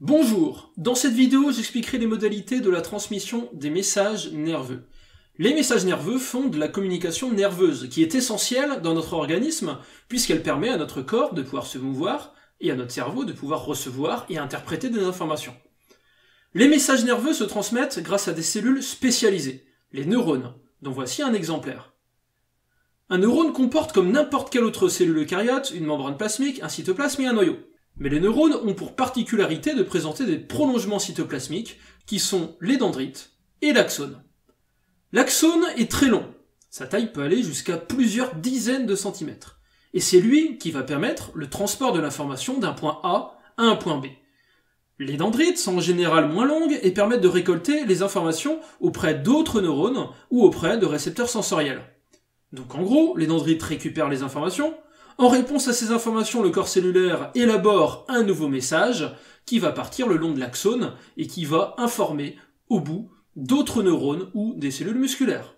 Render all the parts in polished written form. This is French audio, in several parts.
Bonjour, dans cette vidéo j'expliquerai les modalités de la transmission des messages nerveux. Les messages nerveux font de la communication nerveuse, qui est essentielle dans notre organisme, puisqu'elle permet à notre corps de pouvoir se mouvoir, et à notre cerveau de pouvoir recevoir et interpréter des informations. Les messages nerveux se transmettent grâce à des cellules spécialisées, les neurones, dont voici un exemplaire. Un neurone comporte comme n'importe quelle autre cellule eucaryote une membrane plasmique, un cytoplasme et un noyau. Mais les neurones ont pour particularité de présenter des prolongements cytoplasmiques qui sont les dendrites et l'axone. L'axone est très long, sa taille peut aller jusqu'à plusieurs dizaines de centimètres, et c'est lui qui va permettre le transport de l'information d'un point A à un point B. Les dendrites sont en général moins longues et permettent de récolter les informations auprès d'autres neurones ou auprès de récepteurs sensoriels. Donc en gros, les dendrites récupèrent les informations. En réponse à ces informations, le corps cellulaire élabore un nouveau message qui va partir le long de l'axone et qui va informer au bout d'autres neurones ou des cellules musculaires.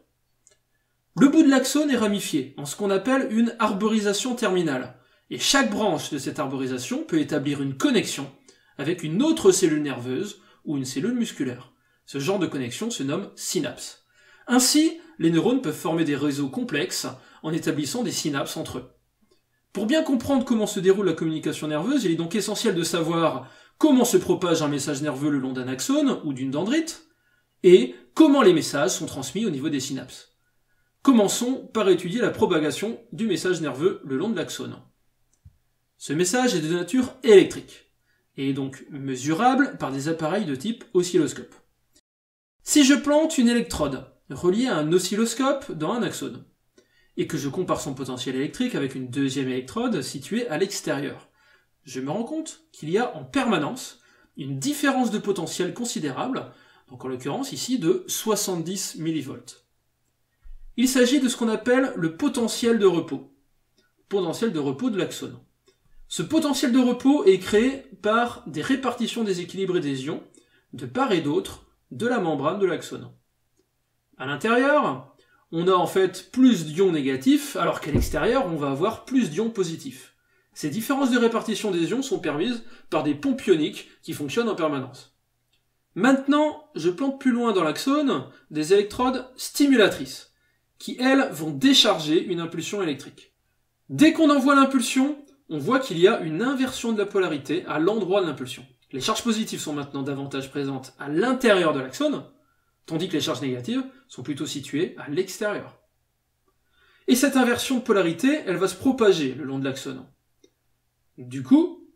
Le bout de l'axone est ramifié en ce qu'on appelle une arborisation terminale, et chaque branche de cette arborisation peut établir une connexion avec une autre cellule nerveuse ou une cellule musculaire. Ce genre de connexion se nomme synapse. Ainsi, les neurones peuvent former des réseaux complexes en établissant des synapses entre eux. Pour bien comprendre comment se déroule la communication nerveuse, il est donc essentiel de savoir comment se propage un message nerveux le long d'un axone ou d'une dendrite, et comment les messages sont transmis au niveau des synapses. Commençons par étudier la propagation du message nerveux le long de l'axone. Ce message est de nature électrique, et est donc mesurable par des appareils de type oscilloscope. Si je plante une électrode reliée à un oscilloscope dans un axone, et que je compare son potentiel électrique avec une deuxième électrode située à l'extérieur, je me rends compte qu'il y a en permanence une différence de potentiel considérable, donc en l'occurrence ici de 70 mV. Il s'agit de ce qu'on appelle le potentiel de repos de l'axone. Ce potentiel de repos est créé par des répartitions déséquilibrées des ions de part et d'autre de la membrane de l'axone. À l'intérieur, on a en fait plus d'ions négatifs, alors qu'à l'extérieur, on va avoir plus d'ions positifs. Ces différences de répartition des ions sont permises par des pompes ioniques qui fonctionnent en permanence. Maintenant, je plante plus loin dans l'axone des électrodes stimulatrices, qui elles vont décharger une impulsion électrique. Dès qu'on envoie l'impulsion, on voit qu'il y a une inversion de la polarité à l'endroit de l'impulsion. Les charges positives sont maintenant davantage présentes à l'intérieur de l'axone, tandis que les charges négatives sont plutôt situées à l'extérieur. Et cette inversion de polarité, elle va se propager le long de l'axone. Du coup,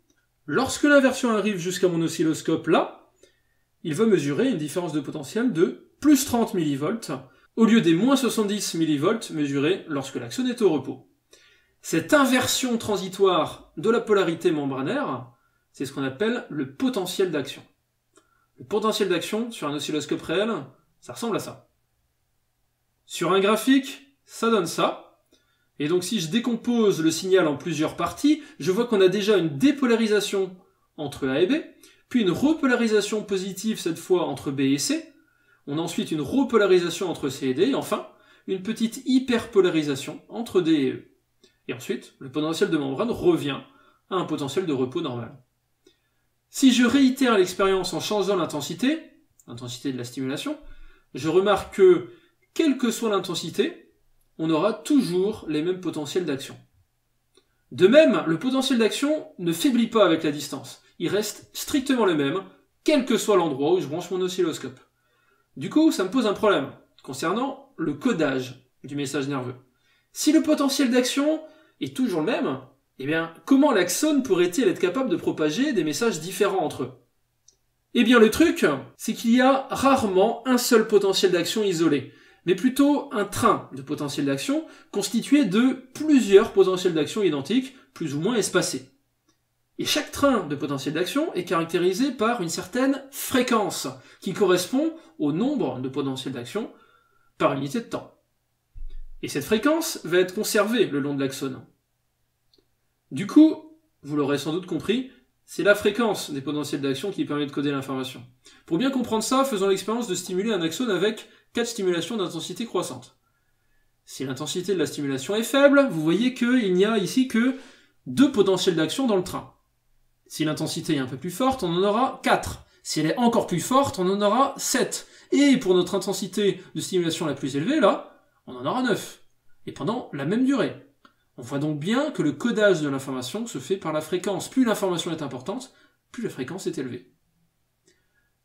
lorsque l'inversion arrive jusqu'à mon oscilloscope là, il va mesurer une différence de potentiel de plus 30 mV au lieu des moins 70 mV mesurés lorsque l'axone est au repos. Cette inversion transitoire de la polarité membranaire, c'est ce qu'on appelle le potentiel d'action. Le potentiel d'action sur un oscilloscope réel, ça ressemble à ça. Sur un graphique, ça donne ça. Et donc si je décompose le signal en plusieurs parties, je vois qu'on a déjà une dépolarisation entre A et B, puis une repolarisation positive cette fois entre B et C. On a ensuite une repolarisation entre C et D, et enfin, une petite hyperpolarisation entre D et E. Et ensuite, le potentiel de membrane revient à un potentiel de repos normal. Si je réitère l'expérience en changeant l'intensité de la stimulation, je remarque que, quelle que soit l'intensité, on aura toujours les mêmes potentiels d'action. De même, le potentiel d'action ne faiblit pas avec la distance. Il reste strictement le même, quel que soit l'endroit où je branche mon oscilloscope. Du coup, ça me pose un problème concernant le codage du message nerveux. Si le potentiel d'action est toujours le même, eh bien, comment l'axone pourrait-il être capable de propager des messages différents entre eux? Eh bien, le truc, c'est qu'il y a rarement un seul potentiel d'action isolé, mais plutôt un train de potentiel d'action constitué de plusieurs potentiels d'action identiques, plus ou moins espacés. Et chaque train de potentiel d'action est caractérisé par une certaine fréquence, qui correspond au nombre de potentiels d'action par unité de temps. Et cette fréquence va être conservée le long de l'axone. Du coup, vous l'aurez sans doute compris, c'est la fréquence des potentiels d'action qui permet de coder l'information. Pour bien comprendre ça, faisons l'expérience de stimuler un axone avec 4 stimulations d'intensité croissante. Si l'intensité de la stimulation est faible, vous voyez qu'il n'y a ici que 2 potentiels d'action dans le train. Si l'intensité est un peu plus forte, on en aura 4. Si elle est encore plus forte, on en aura 7. Et pour notre intensité de stimulation la plus élevée, là, on en aura 9. Et pendant la même durée. On voit donc bien que le codage de l'information se fait par la fréquence. Plus l'information est importante, plus la fréquence est élevée.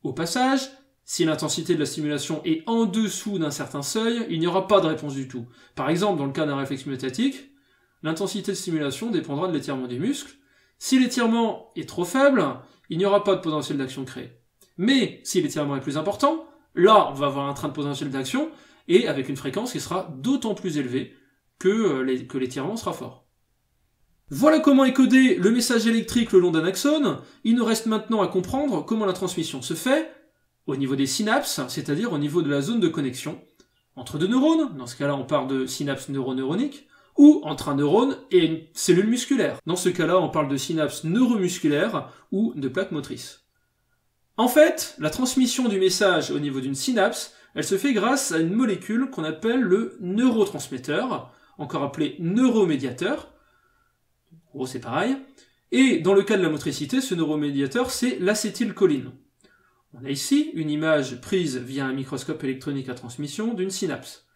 Au passage, si l'intensité de la stimulation est en dessous d'un certain seuil, il n'y aura pas de réponse du tout. Par exemple, dans le cas d'un réflexe myotatique, l'intensité de stimulation dépendra de l'étirement du muscle. Si l'étirement est trop faible, il n'y aura pas de potentiel d'action créé. Mais si l'étirement est plus important, là, on va avoir un train de potentiel d'action, et avec une fréquence qui sera d'autant plus élevée que l'étirement sera fort. Voilà comment est codé le message électrique le long d'un axone. Il nous reste maintenant à comprendre comment la transmission se fait au niveau des synapses, c'est-à-dire au niveau de la zone de connexion entre deux neurones, dans ce cas-là on parle de synapse neuroneuronique, ou entre un neurone et une cellule musculaire. Dans ce cas-là, on parle de synapse neuromusculaire ou de plaque motrice. En fait, la transmission du message au niveau d'une synapse, elle se fait grâce à une molécule qu'on appelle le neurotransmetteur, encore appelé neuromédiateur. En gros, c'est pareil. Et dans le cas de la motricité, ce neuromédiateur, c'est l'acétylcholine. On a ici une image prise via un microscope électronique à transmission d'une synapse.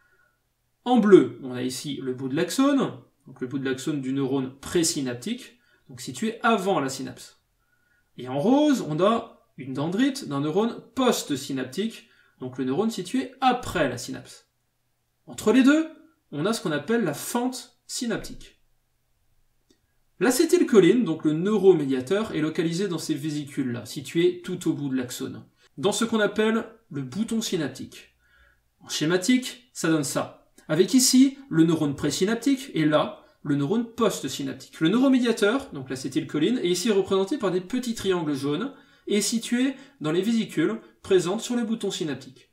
En bleu, on a ici le bout de l'axone, donc le bout de l'axone du neurone présynaptique, donc situé avant la synapse. Et en rose, on a une dendrite d'un neurone post-synaptique, donc le neurone situé après la synapse. Entre les deux, on a ce qu'on appelle la fente synaptique. L'acétylcholine, donc le neuromédiateur, est localisé dans ces vésicules-là, situées tout au bout de l'axone, dans ce qu'on appelle le bouton synaptique. En schématique, ça donne ça. Avec ici le neurone présynaptique et là le neurone post-synaptique. Le neuromédiateur, donc l'acétylcholine, est ici représenté par des petits triangles jaunes et est situé dans les vésicules présentes sur le bouton synaptique.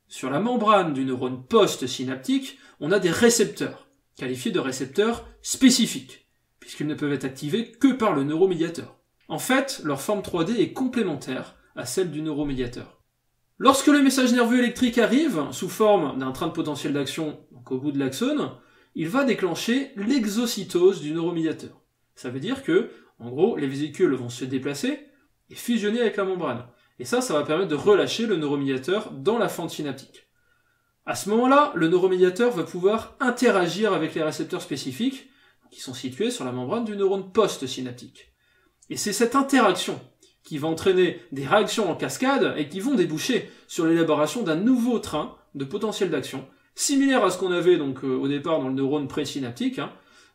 Sur la membrane du neurone post-synaptique, on a des récepteurs, qualifiés de récepteurs spécifiques, puisqu'ils ne peuvent être activés que par le neuromédiateur. En fait, leur forme 3D est complémentaire à celle du neuromédiateur. Lorsque le message nerveux électrique arrive, sous forme d'un train de potentiel d'action au bout de l'axone, il va déclencher l'exocytose du neuromédiateur. Ça veut dire que, en gros, les vésicules vont se déplacer et fusionner avec la membrane. Et ça va permettre de relâcher le neuromédiateur dans la fente synaptique. À ce moment-là, le neuromédiateur va pouvoir interagir avec les récepteurs spécifiques qui sont situés sur la membrane du neurone post-synaptique. Et c'est cette interaction qui va entraîner des réactions en cascade et qui vont déboucher sur l'élaboration d'un nouveau train de potentiel d'action, similaire à ce qu'on avait donc au départ dans le neurone présynaptique,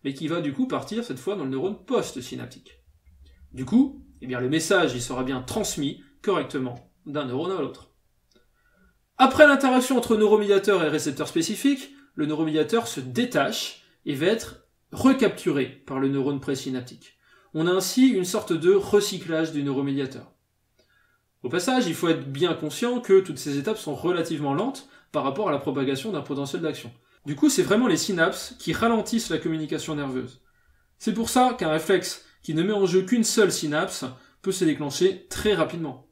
mais qui va du coup partir cette fois dans le neurone post-synaptique. Du coup, le message il sera bien transmis correctement d'un neurone à l'autre. Après l'interaction entre neuromédiateur et récepteur spécifique, le neuromédiateur se détache et va être recapturé par le neurone présynaptique. On a ainsi une sorte de recyclage du neuromédiateur. Au passage, il faut être bien conscient que toutes ces étapes sont relativement lentes par rapport à la propagation d'un potentiel d'action. Du coup, c'est vraiment les synapses qui ralentissent la communication nerveuse. C'est pour ça qu'un réflexe qui ne met en jeu qu'une seule synapse peut se déclencher très rapidement.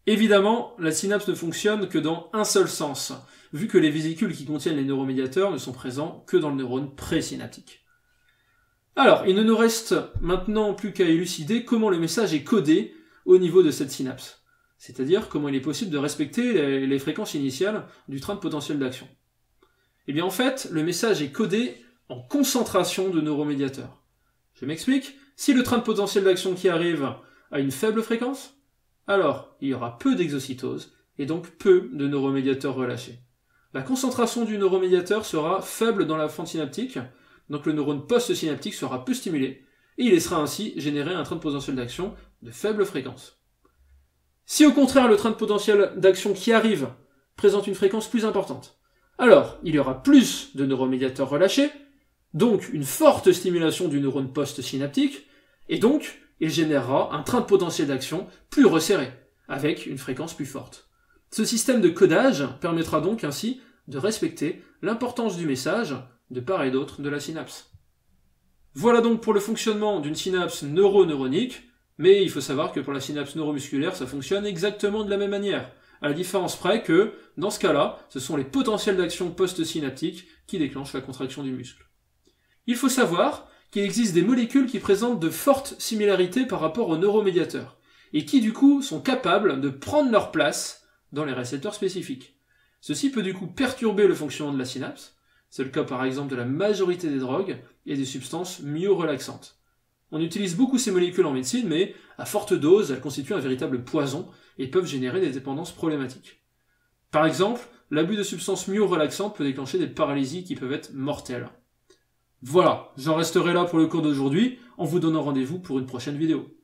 Évidemment, la synapse ne fonctionne que dans un seul sens, vu que les vésicules qui contiennent les neuromédiateurs ne sont présents que dans le neurone présynaptique. Alors, il ne nous reste maintenant plus qu'à élucider comment le message est codé au niveau de cette synapse, c'est-à-dire comment il est possible de respecter les fréquences initiales du train de potentiel d'action. Eh bien en fait, le message est codé en concentration de neuromédiateurs. Je m'explique, si le train de potentiel d'action qui arrive a une faible fréquence, alors il y aura peu d'exocytose et donc peu de neuromédiateurs relâchés. La concentration du neuromédiateur sera faible dans la fente synaptique, donc le neurone post-synaptique sera peu stimulé, et il laissera ainsi générer un train de potentiel d'action de faible fréquence. Si au contraire le train de potentiel d'action qui arrive présente une fréquence plus importante, alors il y aura plus de neuromédiateurs relâchés, donc une forte stimulation du neurone post-synaptique, et donc il générera un train de potentiel d'action plus resserré, avec une fréquence plus forte. Ce système de codage permettra donc ainsi de respecter l'importance du message de part et d'autre de la synapse. Voilà donc pour le fonctionnement d'une synapse neuroneuronique, mais il faut savoir que pour la synapse neuromusculaire, ça fonctionne exactement de la même manière, à la différence près que, dans ce cas-là, ce sont les potentiels d'action post-synaptiques qui déclenchent la contraction du muscle. Il faut savoir qu'il existe des molécules qui présentent de fortes similarités par rapport aux neuromédiateurs, et qui du coup sont capables de prendre leur place dans les récepteurs spécifiques. Ceci peut du coup perturber le fonctionnement de la synapse, c'est le cas par exemple de la majorité des drogues et des substances myorelaxantes. On utilise beaucoup ces molécules en médecine, mais à forte dose, elles constituent un véritable poison et peuvent générer des dépendances problématiques. Par exemple, l'abus de substances myorelaxantes peut déclencher des paralysies qui peuvent être mortelles. Voilà, j'en resterai là pour le cours d'aujourd'hui, en vous donnant rendez-vous pour une prochaine vidéo.